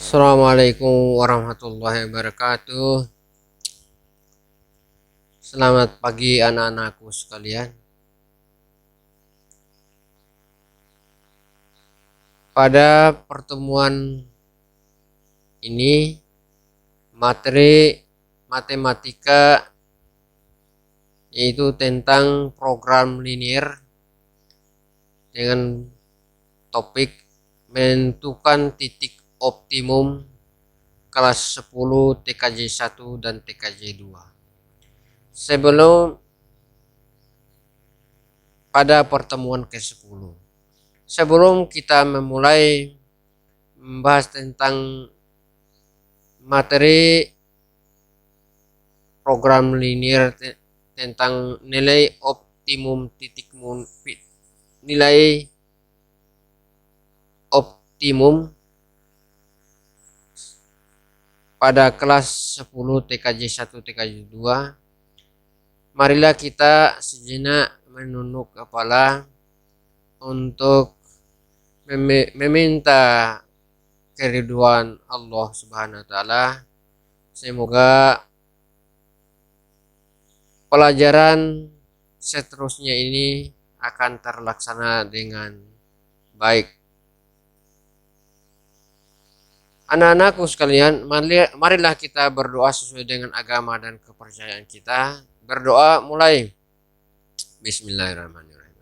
Assalamualaikum warahmatullahi wabarakatuh. Selamat pagi anak-anakku sekalian. Pada pertemuan ini materi matematika yaitu tentang program linear dengan topik menentukan titik optimum kelas 10 TKJ 1 dan TKJ 2. Pada pertemuan ke-10. Sebelum kita memulai membahas tentang materi program linear tentang nilai optimum pada kelas 10 TKJ 1 TKJ 2, marilah kita sejenak menunduk kepala untuk meminta keriduan Allah Subhanahu wa taala. Semoga pelajaran seterusnya ini akan terlaksana dengan baik. Anak-anakku sekalian, marilah kita berdoa sesuai dengan agama dan kepercayaan kita. Berdoa mulai. Bismillahirrahmanirrahim.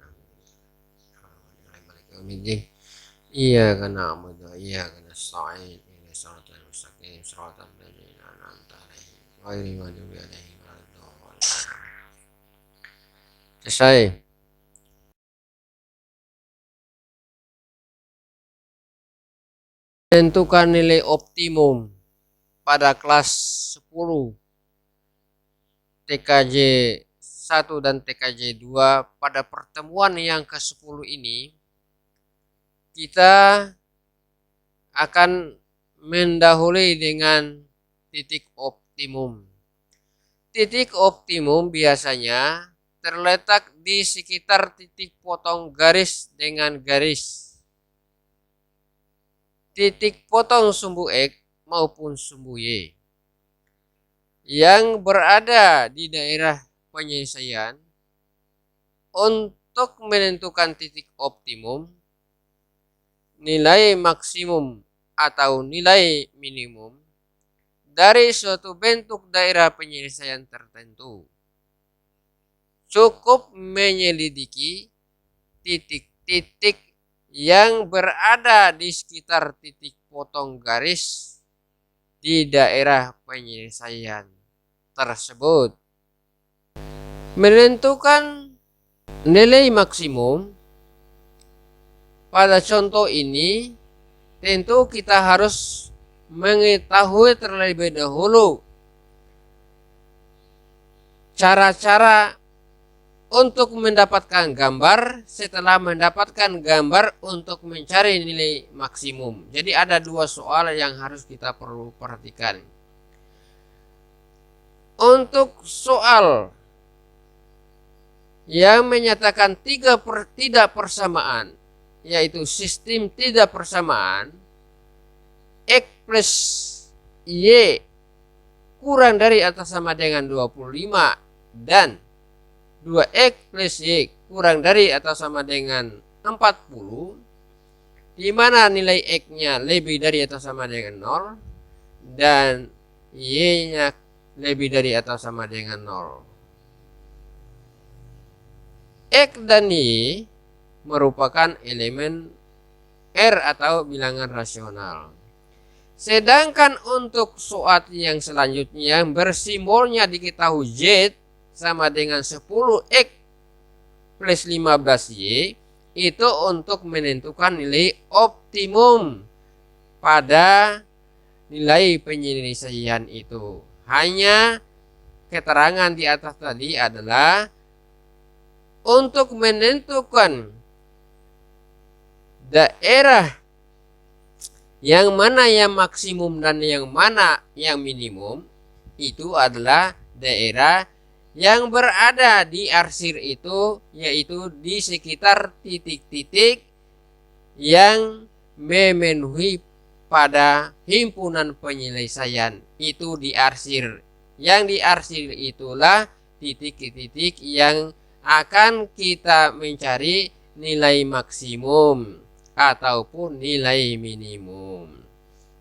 Iyyaka na'budu wa iyyaka nasta'in. Ihdinas siratal mustaqim. Shiratal ladzina an'amta 'alaihim ghairil maghdubi 'alaihim waladdallin. Selesai. Tentukan nilai optimum pada kelas 10 TKJ 1 dan TKJ 2. Pada pertemuan yang ke-10 ini kita akan mendahului dengan titik optimum. Titik optimum biasanya terletak di sekitar titik potong garis dengan garis. Titik potong sumbu X maupun sumbu Y yang berada di daerah penyelesaian. Untuk menentukan titik optimum, nilai maksimum atau nilai minimum dari suatu bentuk daerah penyelesaian tertentu, cukup menyelidiki titik-titik yang berada di sekitar titik potong garis di daerah penyelesaian tersebut. Menentukan nilai maksimum pada contoh ini, tentu kita harus mengetahui terlebih dahulu cara-cara untuk mendapatkan gambar. Setelah mendapatkan gambar, untuk mencari nilai maksimum. Jadi ada dua soal yang harus kita perlu perhatikan. Untuk soal yang menyatakan tidak persamaan, yaitu sistem tidak persamaan, X plus Y kurang dari atau sama dengan 25 dan 2X plus Y kurang dari atau sama dengan 40, di mana nilai X-nya lebih dari atau sama dengan 0 dan Y-nya lebih dari atau sama dengan 0. X dan Y merupakan elemen R atau bilangan rasional. Sedangkan untuk soal yang selanjutnya yang bersimbolnya diketahui Z sama dengan 10X plus 15Y, itu untuk menentukan nilai optimum pada nilai penyelesaian itu. Hanya keterangan di atas tadi adalah untuk menentukan daerah yang mana yang maksimum dan yang mana yang minimum, itu adalah daerah yang berada di arsir itu, yaitu di sekitar titik-titik yang memenuhi pada himpunan penyelesaian itu diarsir. Yang diarsir itulah titik-titik yang akan kita mencari nilai maksimum ataupun nilai minimum.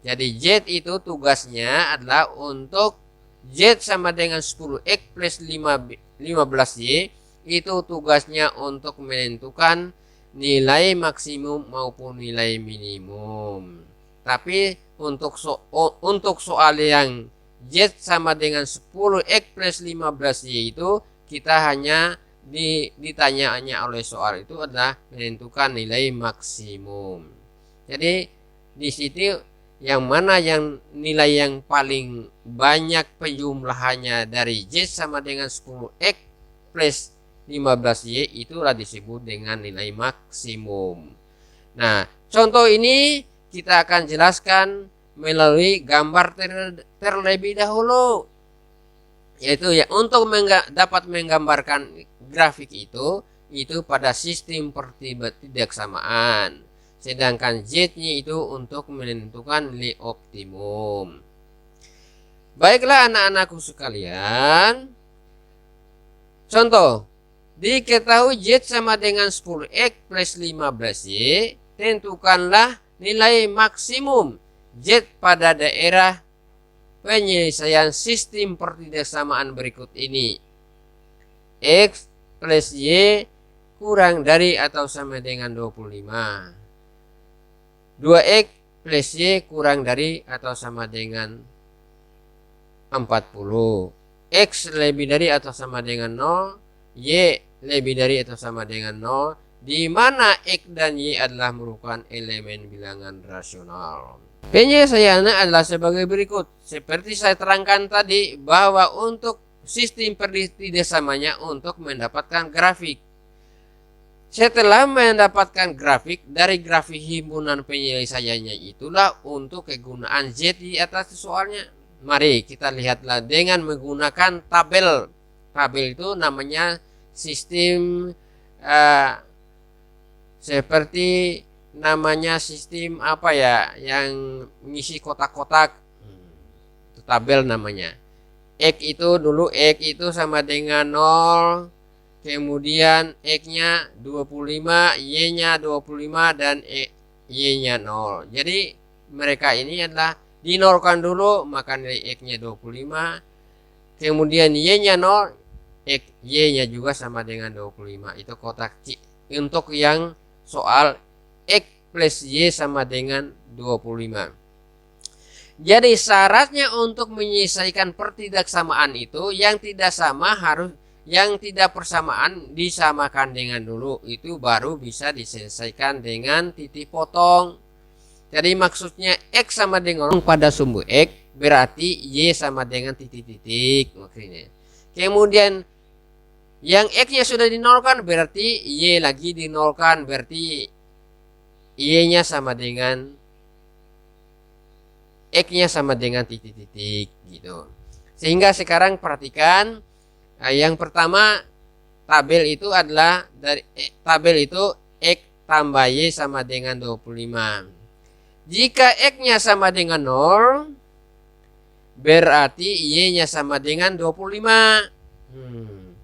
Jadi Z itu tugasnya adalah untuk Z sama dengan 10X plus 15Y, itu tugasnya untuk menentukan nilai maksimum maupun nilai minimum. Tapi untuk soal yang Z sama dengan 10X plus 15Y itu kita hanya ditanya oleh soal itu adalah menentukan nilai maksimum. Jadi di situ yang mana yang nilai yang paling banyak penjumlahannya dari Z sama dengan 10X plus 15Y itulah disebut dengan nilai maksimum. Nah, contoh ini kita akan jelaskan melalui gambar terlebih dahulu, yaitu ya untuk dapat menggambarkan grafik itu pada sistem pertidaksamaan, sedangkan Z-nya itu untuk menentukan nilai optimum. Baiklah anak-anakku sekalian, contoh, diketahui Z sama dengan 10X plus 15Y, tentukanlah nilai maksimum Z pada daerah penyelesaian sistem pertidaksamaan berikut ini. X plus Y kurang dari atau sama dengan 25. 2X plus Y kurang dari atau sama dengan 40. X lebih dari atau sama dengan 0. Y lebih dari atau sama dengan 0. Di mana X dan Y adalah merupakan elemen bilangan rasional. Penyelesaiannya adalah sebagai berikut. Seperti saya terangkan tadi, bahwa untuk sistem pertidaksamanya untuk mendapatkan grafik. Setelah mendapatkan grafik, dari grafik himpunan penyelesaiannya itulah untuk kegunaan Z di atas soalnya. Mari kita lihatlah dengan menggunakan tabel. Tabel itu namanya sistem seperti namanya sistem apa ya, yang mengisi kotak-kotak. Itu tabel namanya. X itu dulu X itu sama dengan 0, kemudian X-nya 25, Y-nya 25 dan Y-nya 0. Jadi mereka ini adalah dinolkan dulu, maka nilai X-nya 25, kemudian Y-nya 0, Y-nya juga sama dengan 25. Itu kotak C untuk yang soal X plus Y sama dengan 25. Jadi syaratnya untuk menyelesaikan pertidaksamaan itu yang tidak sama harus, yang tidak persamaan disamakan dengan dulu, itu baru bisa diselesaikan dengan titik potong. Jadi maksudnya X sama dengan pada sumbu X, berarti Y sama dengan titik-titik. Kemudian yang X-nya sudah dinolkan, berarti Y lagi dinolkan, berarti Y-nya sama dengan X-nya sama dengan titik-titik gitu. Sehingga sekarang perhatikan, yang pertama tabel itu adalah dari tabel itu X tambah Y sama dengan 25. Jika X-nya sama dengan 0, berarti Y-nya sama dengan 25.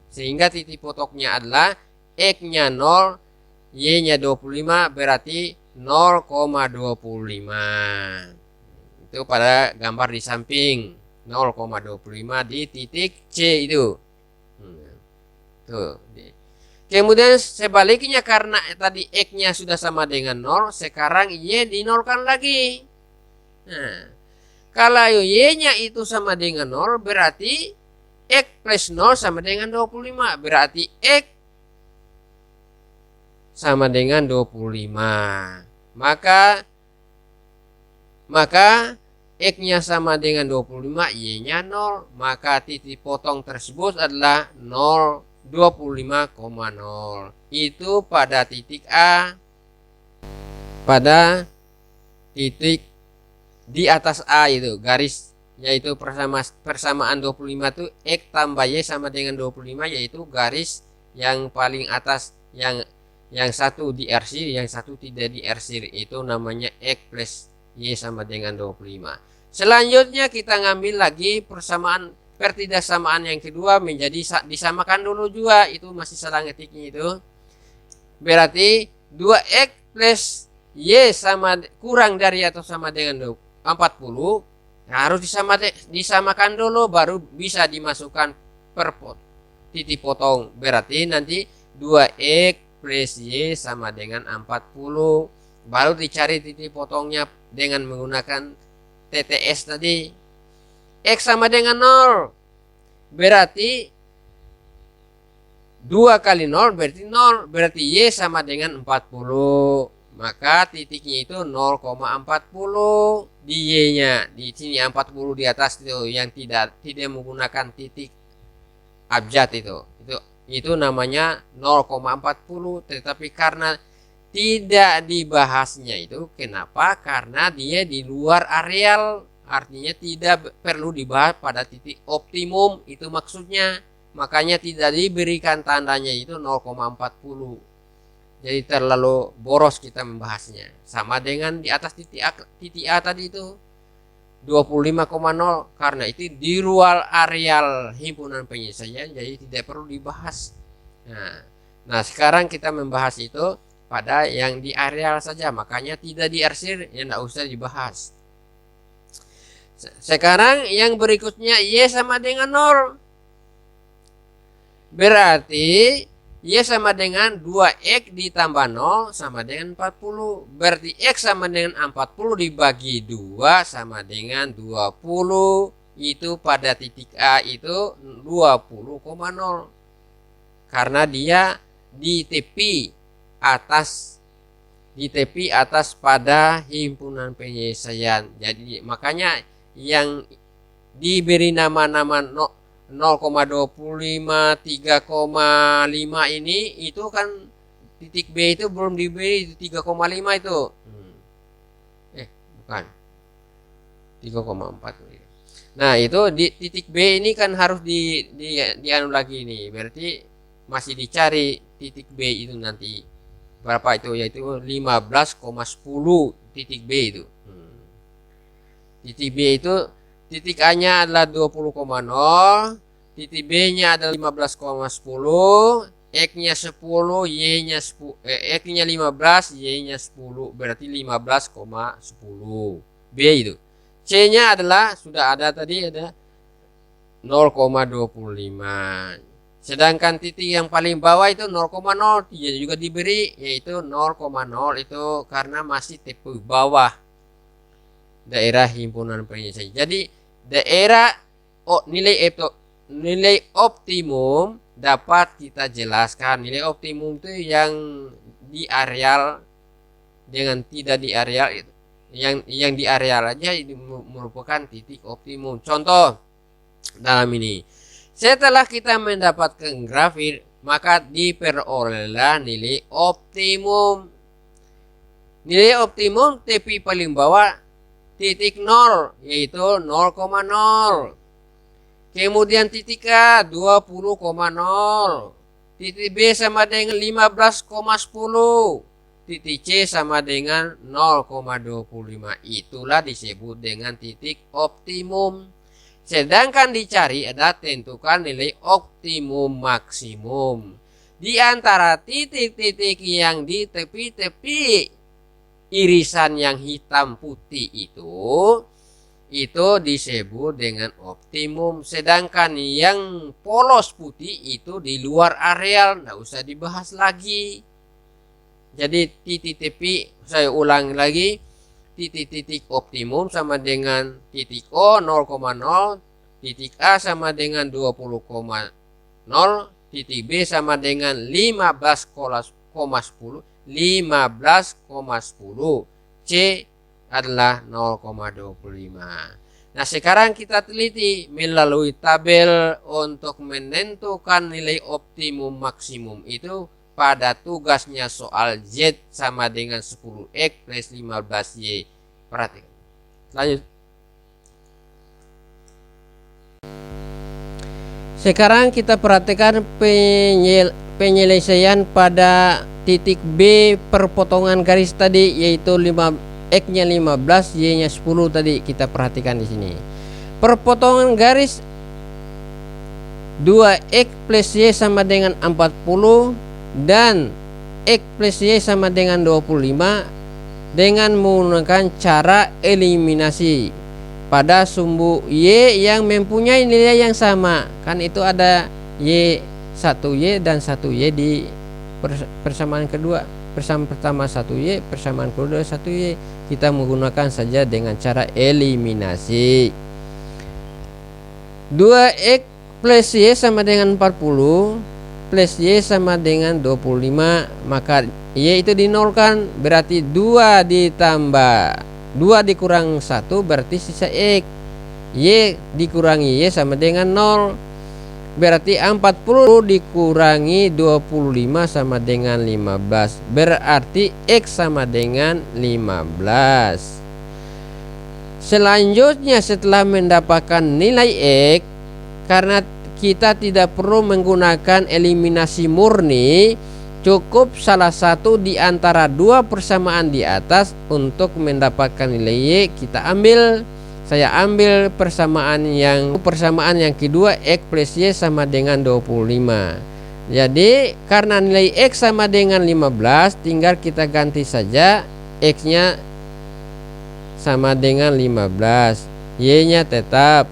Sehingga titik potoknya adalah X-nya 0, Y-nya 25, berarti 0,25. Itu pada gambar di samping 0,25 di titik C itu. Tuh. Kemudian sebaliknya, karena tadi X-nya sudah sama dengan 0, sekarang Y dinolkan lagi. Nah, kalau Y-nya itu sama dengan 0, berarti X plus 0 sama dengan 25. Berarti X sama dengan 25. Maka X-nya sama dengan 25, Y-nya 0. Maka titik potong tersebut adalah 0, 25,0. Itu pada titik A. Pada titik di atas A itu garis, yaitu persamaan 25 itu X tambah Y sama dengan 25, yaitu garis yang paling atas, yang satu diarsir, yang satu tidak diarsir, itu namanya X plus Y sama dengan 25. Selanjutnya kita ngambil lagi persamaan pertidaksamaan yang kedua menjadi disamakan dulu juga, itu masih salah ngetiknya itu. Berarti 2X plus Y sama kurang dari atau sama dengan 40 harus disamakan dulu baru bisa dimasukkan per titik potong. Berarti nanti 2X plus Y sama dengan 40, baru dicari titik potongnya dengan menggunakan TTS tadi. X sama dengan 0, berarti 2 kali 0 berarti 0, berarti Y sama dengan 40. Maka titiknya itu 0,40 di Y-nya. Di sini 40 di atas itu yang tidak menggunakan titik abjad itu namanya 0,40. Tetapi karena tidak dibahasnya itu, kenapa? Karena dia di luar areal, artinya tidak perlu dibahas pada titik optimum, itu maksudnya. Makanya tidak diberikan tandanya itu 0,40. Jadi terlalu boros kita membahasnya. Sama dengan di atas titik A tadi itu 25,0, karena itu di luar areal himpunan penyelesaian, jadi tidak perlu dibahas. Nah sekarang kita membahas itu pada yang di areal saja, makanya tidak di arsir, ya tidak usah dibahas. Sekarang yang berikutnya Y sama dengan 0, berarti Y sama dengan 2X ditambah 0 sama dengan 40. Berarti X sama dengan 40 dibagi 2 sama dengan 20. Itu pada titik A itu 20,0. Karena dia di tepi atas pada himpunan penyelesaian. Jadi makanya yang diberi nama-nama 0,25, 3,5 ini itu kan titik B itu belum diberi 3,5 itu. Bukan. 3,4. Nah, itu di titik B ini kan harus dianu lagi nih. Berarti masih dicari titik B itu nanti berapa itu, yaitu 15,10 titik B itu. Titik B itu titik A-nya adalah 20,0, titik B-nya adalah 15,10, X-nya 10, Y-nya 10, X-nya 15, Y-nya 10, berarti 15,10. B itu. C-nya adalah sudah ada tadi, ada 0,25. Sedangkan titik yang paling bawah itu 0,0, dia juga diberi, yaitu 0,0 itu karena masih tipe bawah daerah himpunan penyelesaian. Jadi daerah nilai optimum dapat kita jelaskan. Nilai optimum itu yang di areal dengan tidak di areal itu. Yang di areal aja ini merupakan titik optimum. Contoh dalam ini, setelah kita mendapatkan grafik, maka diperolehlah nilai optimum. Nilai optimum tepi paling bawah titik 0, yaitu 0,0. Kemudian titik A 20,0. Titik B sama dengan 15,10. Titik C sama dengan 0,25. Itulah disebut dengan titik optimum. Sedangkan dicari adalah tentukan nilai optimum maksimum. Di antara titik-titik yang di tepi-tepi irisan yang hitam putih itu disebut dengan optimum. Sedangkan yang polos putih itu di luar areal, tidak usah dibahas lagi. Jadi titik tepi, saya ulang lagi, titik-titik optimum sama dengan titik O 0,0, titik A sama dengan 20,0, titik B sama dengan 15,10, 15,10, C adalah 0,25. Nah sekarang kita teliti melalui tabel untuk menentukan nilai optimum maksimum itu pada tugasnya soal Z sama dengan 10X plus 15Y. Perhatikan. Lanjut. Sekarang kita perhatikan penyelesaian pada titik B perpotongan garis tadi, yaitu X-nya 15, Y-nya 10 tadi kita perhatikan di sini. Perpotongan garis 2X plus Y sama dengan 40 dan X plus Y sama dengan 25 dengan menggunakan cara eliminasi pada sumbu Y yang mempunyai nilai yang sama. Kan itu ada Y 1Y dan 1Y di persamaan kedua. Persamaan pertama 1Y, persamaan kedua 1Y. Kita menggunakan saja dengan cara eliminasi. 2X plus Y sama dengan 40 plus Y sama dengan 25, maka Y itu dinolkan, berarti 2 ditambah 2 dikurang 1 berarti sisa X. Y dikurangi Y sama dengan 0, berarti 40 dikurangi 25 sama dengan 15, berarti X sama dengan 15. Selanjutnya setelah mendapatkan nilai X, karena kita tidak perlu menggunakan eliminasi murni, cukup salah satu di antara dua persamaan di atas untuk mendapatkan nilai Y. Kita ambil, saya ambil persamaan yang kedua, X plus Y sama dengan 25. Jadi karena nilai X sama dengan 15, tinggal kita ganti saja X nya sama dengan 15, Y nya tetap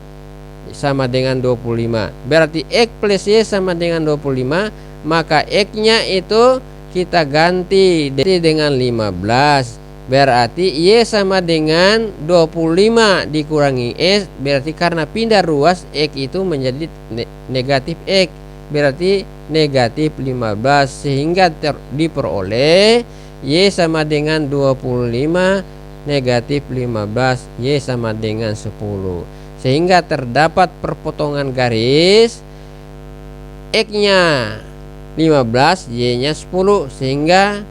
sama dengan 25, berarti X plus Y sama dengan 25, maka X nya itu kita ganti dengan 15, berarti Y sama dengan 25 dikurangi S, berarti karena pindah ruas X itu menjadi negatif X, berarti negatif 15, sehingga diperoleh Y sama dengan 25 negatif 15, Y sama dengan 10. Sehingga terdapat perpotongan garis X nya 15, Y nya 10, sehingga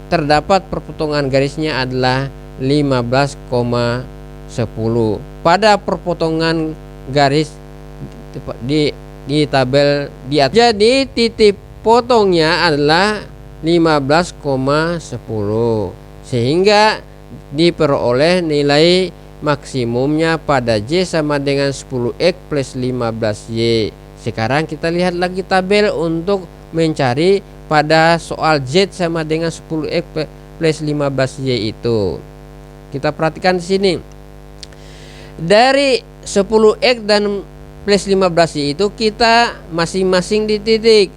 terdapat perpotongan garisnya adalah 15,10 pada perpotongan garis di tabel di atas. Jadi titik potongnya adalah 15,10, sehingga diperoleh nilai maksimumnya pada J sama dengan 10X plus 15Y. Sekarang kita lihat lagi tabel untuk mencari pada soal Z sama dengan 10X plus 15Y itu. Kita perhatikan di sini. Dari 10X dan plus 15Y itu kita masing-masing di titik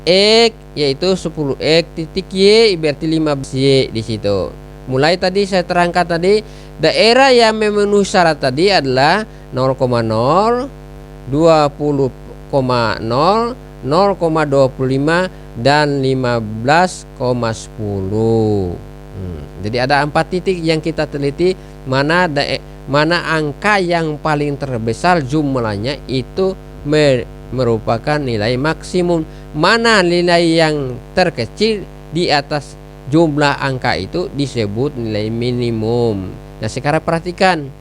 X yaitu 10X, titik Y berarti 15Y di situ. Mulai tadi saya terangkan tadi, daerah yang memenuhi syarat tadi adalah 0,0, 20,0, 0,25 dan 15,10. Jadi ada 4 titik yang kita teliti, mana angka yang paling terbesar jumlahnya itu merupakan nilai maksimum, mana nilai yang terkecil di atas jumlah angka itu disebut nilai minimum. Nah sekarang perhatikan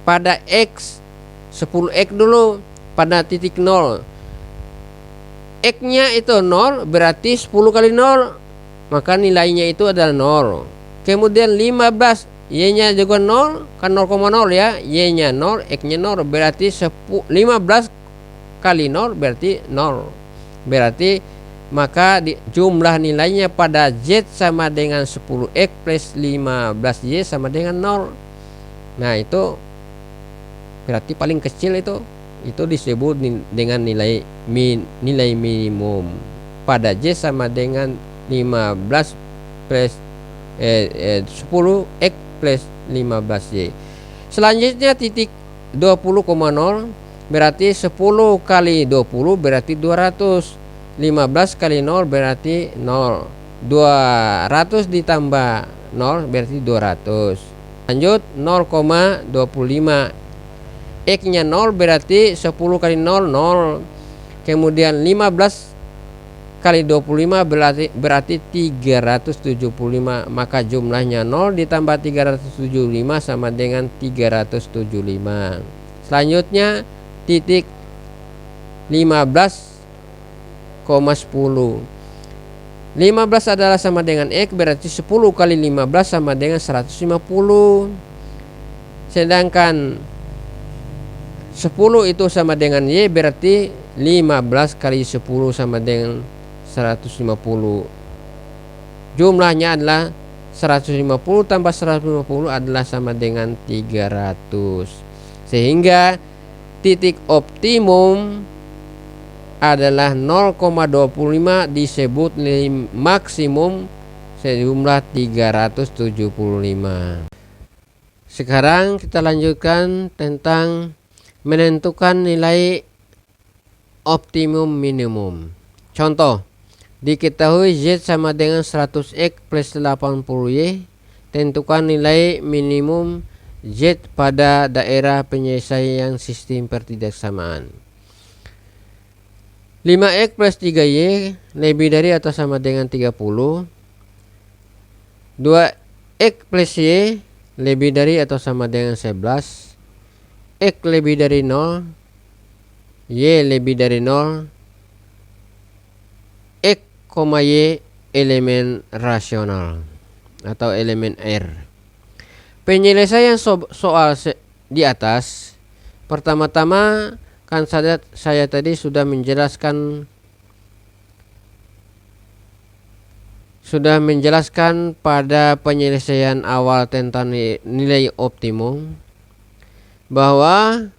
pada X 10X dulu, pada titik 0 X nya itu 0, berarti 10 kali 0 maka nilainya itu adalah 0. Kemudian 15, Y nya juga 0, kan 0,0 ya, Y nya 0, X nya 0, berarti 15 kali 0 berarti 0, berarti maka jumlah nilainya pada Z sama dengan 10X plus 15Y sama dengan 0. Nah itu berarti paling kecil itu disebut dengan nilai minimum pada Z sama dengan 15 plus 10X plus 15Y. Selanjutnya titik 20,0 berarti 10 kali 20 berarti 200, 15 kali 0 berarti 0, 200 ditambah 0 berarti 200. Lanjut 0,25, X nya 0 berarti 10 kali 0 0, kemudian 15 kali 25 berarti 375, maka jumlahnya 0 ditambah 375 sama dengan 375. Selanjutnya titik 15,10, 15 adalah sama dengan X, berarti 10 kali 15 sama dengan 150. Sedangkan 10 itu sama dengan Y, berarti 15 kali 10 sama dengan 150. Jumlahnya adalah 150 tambah 150 adalah sama dengan 300. Sehingga titik optimum adalah 0,25 disebut maksimum sejumlah 375. Sekarang kita lanjutkan tentang menentukan nilai optimum minimum. Contoh, diketahui Z sama dengan 100X plus 80Y. Tentukan nilai minimum Z pada daerah penyelesaian sistem pertidaksamaan. 5X plus 3Y lebih dari atau sama dengan 30. 2X plus Y lebih dari atau sama dengan 11. X lebih dari 0, Y lebih dari 0. X, Y elemen rasional atau elemen R. Penyelesaian soal di atas, pertama-tama kan saya tadi sudah menjelaskan pada penyelesaian awal tentang nilai optimum bahwa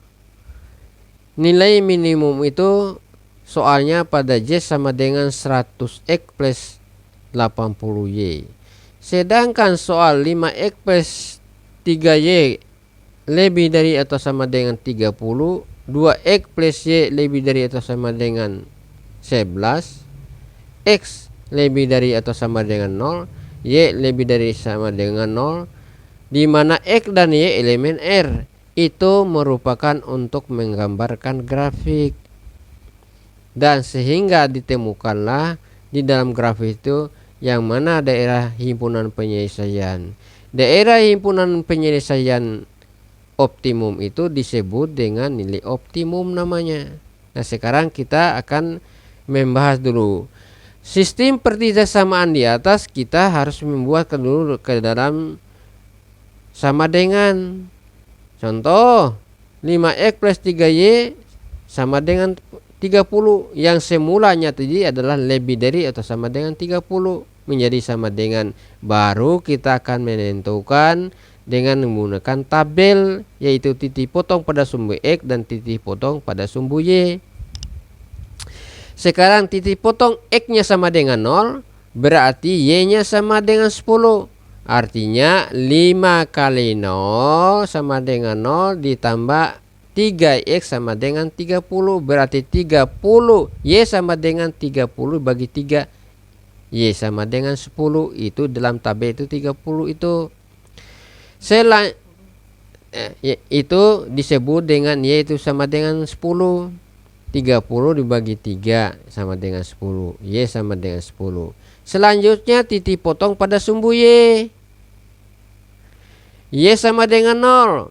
nilai minimum itu soalnya pada Z sama dengan 100X plus 80Y. Sedangkan soal 5X plus 3Y lebih dari atau sama dengan 30, 2X plus Y lebih dari atau sama dengan 11, X lebih dari atau sama dengan 0, Y lebih dari sama dengan 0, di mana X dan Y elemen R. Itu merupakan untuk menggambarkan grafik. Dan sehingga ditemukanlah di dalam grafik itu yang mana daerah himpunan penyelesaian. Daerah himpunan penyelesaian optimum itu disebut dengan nilai optimum namanya. Nah, sekarang kita akan membahas dulu sistem pertidaksamaan di atas. Kita harus membuat dulu ke dalam sama dengan. Contoh, 5X plus 3Y sama dengan 30. Yang semulanya tadi adalah lebih dari atau sama dengan 30 menjadi sama dengan. Baru kita akan menentukan dengan menggunakan tabel, yaitu titik potong pada sumbu X dan titik potong pada sumbu Y. Sekarang titik potong X-nya sama dengan 0, berarti Y-nya sama dengan 10. Artinya 5 kali 0 sama dengan 0 ditambah 3X sama dengan 30. Berarti 30. Y sama dengan 30 bagi 3. Y sama dengan 10. Itu dalam tabel itu 30 itu. Itu disebut dengan Y itu sama dengan 10. 30 dibagi 3 sama dengan 10. Y sama dengan 10. Selanjutnya titik potong pada sumbu Y. Y sama dengan 0.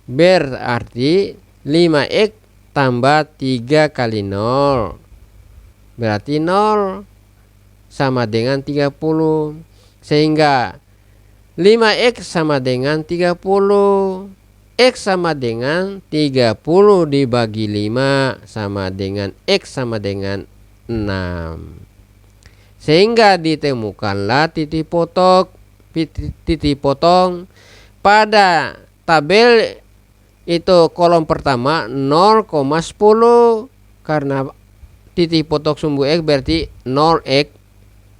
Berarti 5X tambah 3 kali 0. Berarti 0 sama dengan 30. Sehingga 5X sama dengan 30. X sama dengan 30 dibagi 5 sama dengan X sama dengan 6. Sehingga ditemukanlah titik potong pada tabel itu kolom pertama 0,10. Karena titik potong sumbu X berarti 0X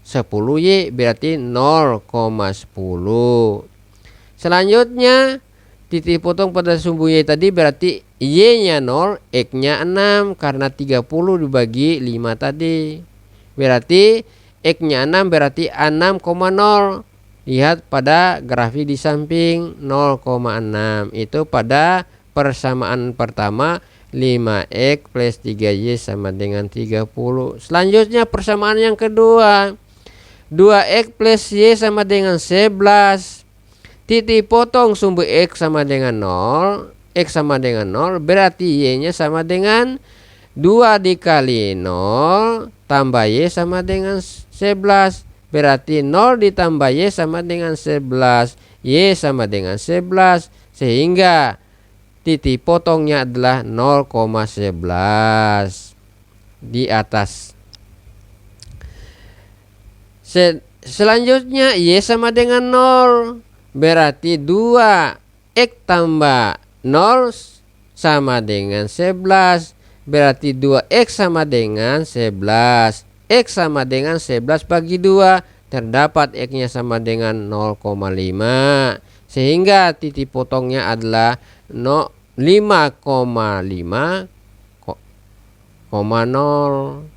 10Y berarti 0,10. Selanjutnya titik potong pada sumbu Y tadi berarti Y nya 0, X nya 6. Karena 30 dibagi 5 tadi berarti X nya 6 berarti 6,0. Lihat pada grafik di samping 0,6. Itu pada persamaan pertama 5X plus 3Y sama dengan 30. Selanjutnya persamaan yang kedua 2X plus Y sama dengan 11. Titik potong sumbu X sama dengan 0. X sama dengan 0 berarti Y nya sama dengan 2 dikali 0 tambah Y sama dengan 11. Berarti 0 ditambah Y sama dengan 11. Y sama dengan 11. Sehingga titik potongnya adalah 0,11 di atas. Selanjutnya Y sama dengan 0. Berarti 2X tambah 0 sama dengan 11. Berarti 2X sama dengan 11. X sama dengan 11 bagi 2. Terdapat X-nya sama dengan 0,5. Sehingga titik potongnya adalah 5,5,0.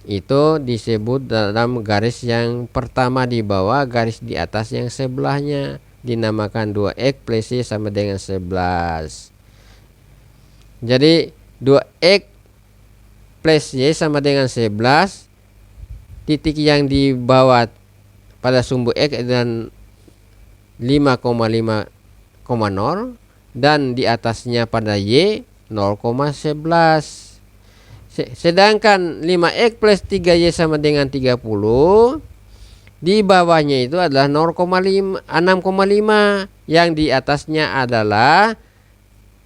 Itu disebut dalam garis yang pertama di bawah, garis di atas yang sebelahnya. Dinamakan 2X plus Y sama dengan 11. Jadi 2X plus Y sama dengan 11. Titik yang di bawah pada sumbu X dan 5,5,0 dan di atasnya pada Y 0,11. Sedangkan 5X plus 3Y sama dengan 30. Di bawahnya itu adalah 6,5. Yang di atasnya adalah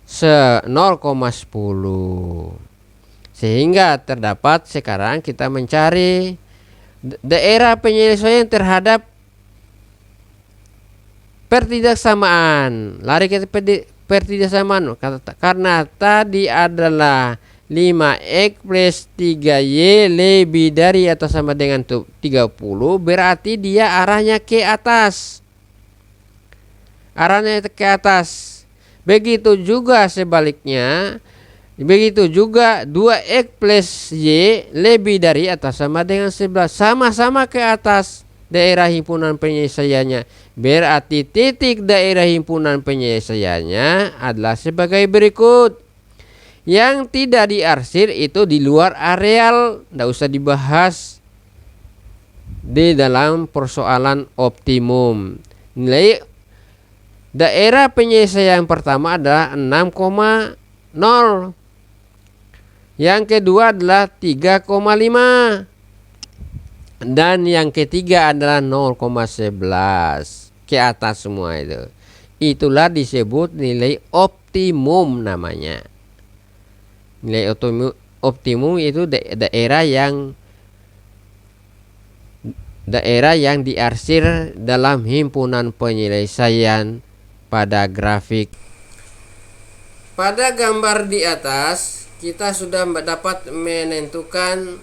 0,10. Sehingga terdapat sekarang kita mencari daerah penyelesaian terhadap pertidaksamaan. Lari ke pertidaksamaan karena tadi adalah 5X plus 3Y lebih dari atau sama dengan 30. Berarti dia arahnya ke atas. Arahnya ke atas. Begitu juga sebaliknya. Begitu juga 2X plus Y lebih dari atau sama dengan 11. Sama-sama ke atas daerah himpunan penyelesaiannya. Berarti titik daerah himpunan penyelesaiannya adalah sebagai berikut. Yang tidak diarsir itu di luar areal, tidak usah dibahas di dalam persoalan optimum. Nilai daerah penyelesaian pertama adalah 6,0. Yang kedua adalah 3,5. Dan yang ketiga adalah 0,11. Ke atas semua itu. Itulah disebut nilai optimum namanya. Nilai optimum itu daerah yang diarsir dalam himpunan penyelesaian pada grafik. Pada gambar di atas kita sudah dapat menentukan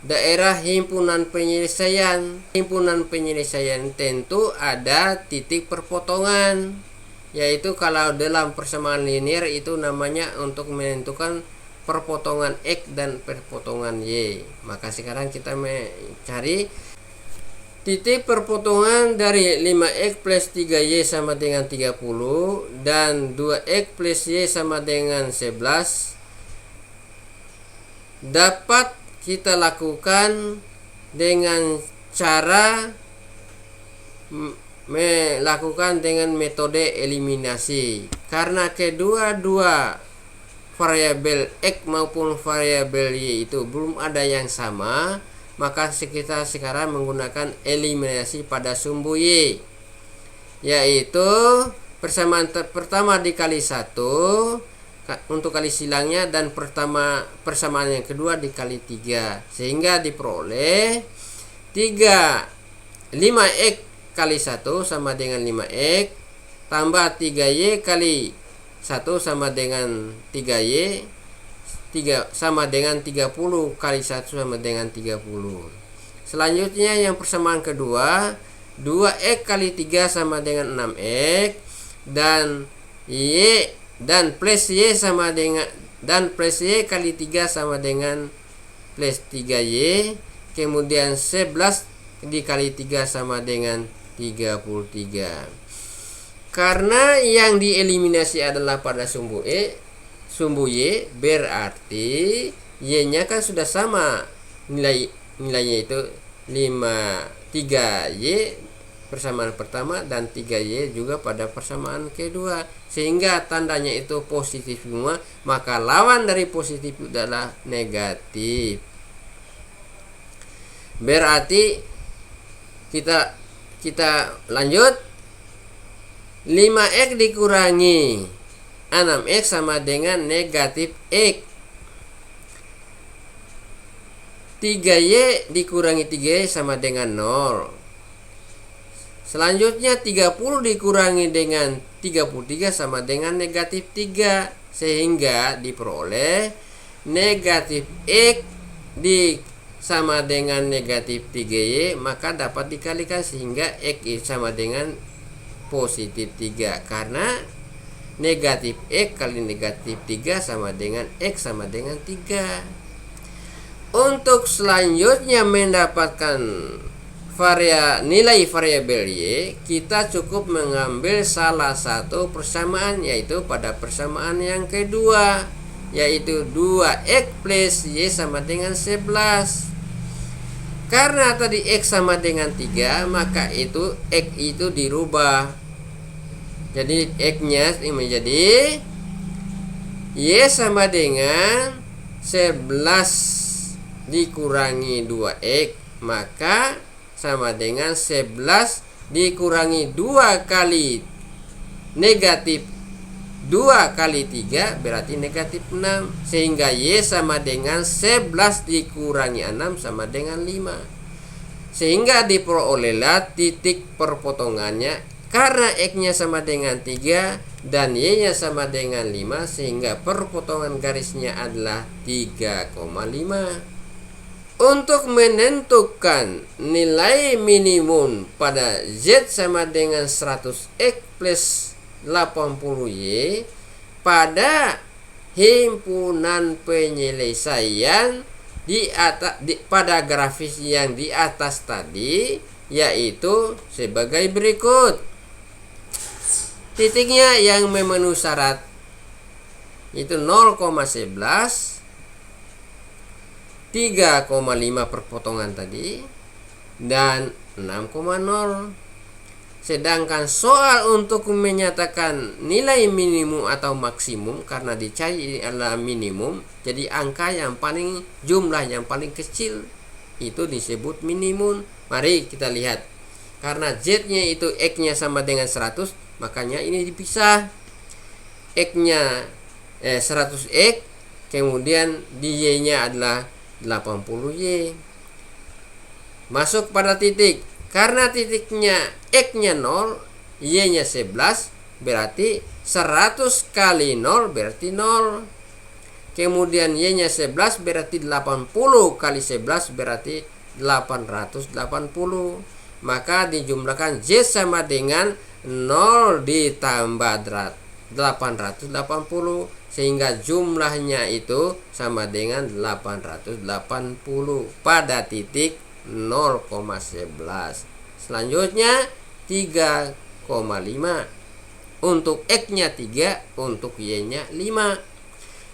daerah himpunan penyelesaian. Himpunan penyelesaian tentu ada titik perpotongan, yaitu kalau dalam persamaan linear itu namanya untuk menentukan perpotongan X dan perpotongan Y. Maka sekarang kita mencari titik perpotongan dari 5X plus 3Y sama dengan 30 dan 2X plus Y sama dengan 11. Dapat kita lakukan dengan cara melakukan dengan metode eliminasi. Karena kedua-dua variabel X maupun variabel Y itu belum ada yang sama, maka kita sekarang menggunakan eliminasi pada sumbu Y, yaitu persamaan pertama dikali 1 untuk kali silangnya, dan persamaan yang kedua dikali 3, sehingga diperoleh 5X kali 1 sama dengan 5X tambah 3Y kali 1 sama dengan 3Y, 3 sama dengan 30 kali 1 sama dengan 30. Selanjutnya yang persamaan kedua, 2X kali 3 sama dengan 6X dan Y dan plus Y sama dengan dan plus Y kali 3 sama dengan plus 3Y, kemudian 11 dikali 3 sama dengan 33. Karena yang dieliminasi adalah pada sumbu Y, berarti Y-nya kan sudah sama, nilainya itu 3Y persamaan pertama dan 3Y juga pada persamaan kedua, sehingga tandanya itu positif semua, maka lawan dari positif adalah negatif. Berarti kita lanjut. 5x dikurangi 6x sama dengan negatif x. 3y dikurangi 3y sama dengan 0. Selanjutnya 30 dikurangi dengan 33 sama dengan negatif 3. Sehingga diperoleh negatif x sama dengan negatif 3y, maka dapat dikalikan sehingga x sama dengan positif 3. Karena negatif x kali negatif 3 sama dengan x sama dengan 3. Untuk selanjutnya mendapatkan nilai variabel y, kita cukup mengambil salah satu persamaan, yaitu pada persamaan yang kedua, yaitu 2x plus y sama dengan 11. Karena tadi x sama dengan 3, maka itu x itu dirubah. Jadi x-nya menjadi y sama dengan 11 dikurangi 2x, maka sama dengan 11 dikurangi 2 kali negatif 2 kali 3 berarti negatif 6, sehingga y sama dengan 11 dikurangi 6 sama dengan 5. Sehingga diperolehlah titik perpotongannya karena x-nya sama dengan 3 dan y-nya sama dengan 5, sehingga perpotongan garisnya adalah 3,5. Untuk menentukan nilai minimum pada z sama dengan 100x plus 80y pada himpunan penyelesaian pada grafis yang di atas tadi, yaitu sebagai berikut. Titiknya yang memenuhi syarat itu 0,11, 3,5 perpotongan tadi, dan 6,0. Sedangkan soal untuk menyatakan nilai minimum atau maksimum, karena dicari adalah minimum, jadi angka yang paling, jumlah yang paling kecil itu disebut minimum. Mari kita lihat. Karena z-nya itu x-nya sama dengan 100, makanya ini dipisah. X-nya 100x, kemudian di y-nya adalah 80y. Masuk pada titik. Karena titiknya x-nya 0, y-nya 11, berarti 100 kali 0 berarti 0. Kemudian y-nya 11 berarti 80 kali 11 berarti 880. Maka dijumlahkan z sama dengan 0 ditambah 880, sehingga jumlahnya itu sama dengan 880 pada titik 0,11. Selanjutnya 3,5. Untuk x-nya 3, untuk y-nya 5.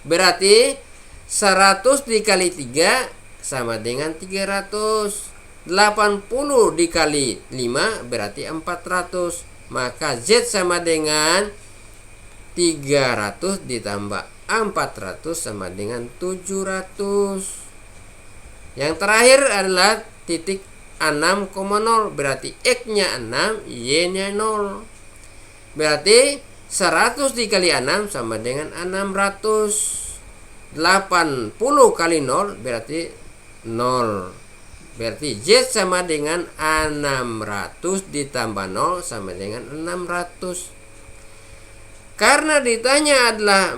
Berarti 100 dikali 3 sama dengan 300. 80 dikali 5 berarti 400. Maka z sama dengan 300 ditambah 400 sama dengan 700. Yang terakhir adalah titik 6,0, berarti x-nya 6, y-nya 0. Berarti 100 dikali 6 sama dengan 600. 80 kali 0 berarti 0. Berarti z sama dengan 600 ditambah 0 sama dengan 600. Karena ditanya adalah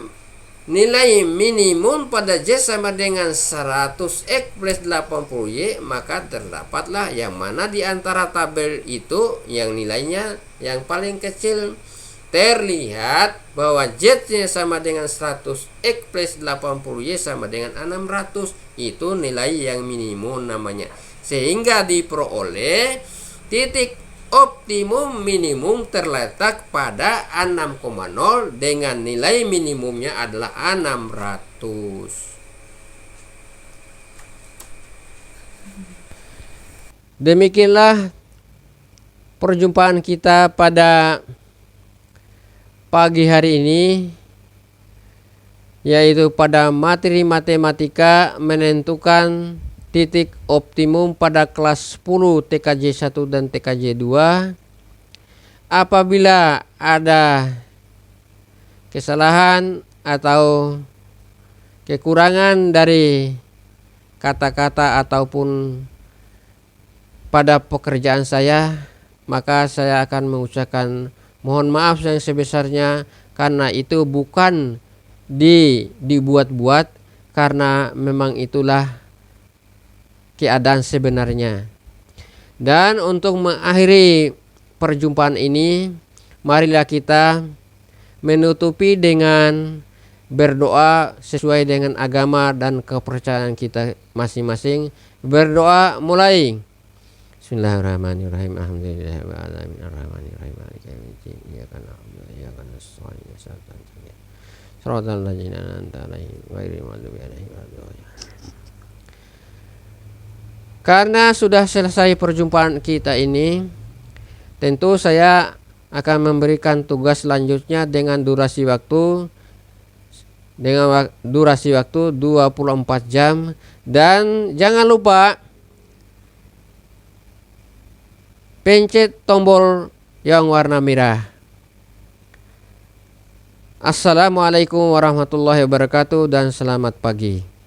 nilai minimum pada z sama dengan 100x plus 80y, maka terdapatlah yang mana di antara tabel itu yang nilainya yang paling kecil. Terlihat bahwa z-nya sama dengan 100x plus 80y sama dengan 600. Itu nilai yang minimum namanya. Sehingga diperoleh titik optimum minimum terletak pada 6,0 dengan nilai minimumnya adalah 600. Demikianlah perjumpaan kita pada pagi hari ini, yaitu pada materi matematika menentukan titik optimum pada kelas 10 TKJ 1 dan TKJ 2. Apabila ada kesalahan atau kekurangan dari kata-kata ataupun pada pekerjaan saya, maka saya akan mengucapkan mohon maaf yang sebesarnya, karena itu bukan dibuat-buat, karena memang itulah keadaan sebenarnya. Dan untuk mengakhiri perjumpaan ini, marilah kita menutupi dengan berdoa sesuai dengan agama dan kepercayaan kita masing-masing. Berdoa mulai. Bismillahirrahmanirrahim. Alhamdulillahirabbil alamin arrahmanirrahim maliki yaumiddin iyyaka na'budu wa iyyaka nasta'in shiratal ladzina an'amta 'alaihim ghairil maghdubi 'alaihim waladdallin. Karena sudah selesai perjumpaan kita ini, tentu saya akan memberikan tugas selanjutnya dengan durasi waktu 24 jam, dan jangan lupa pencet tombol yang warna merah. Assalamualaikum warahmatullahi wabarakatuh dan selamat pagi.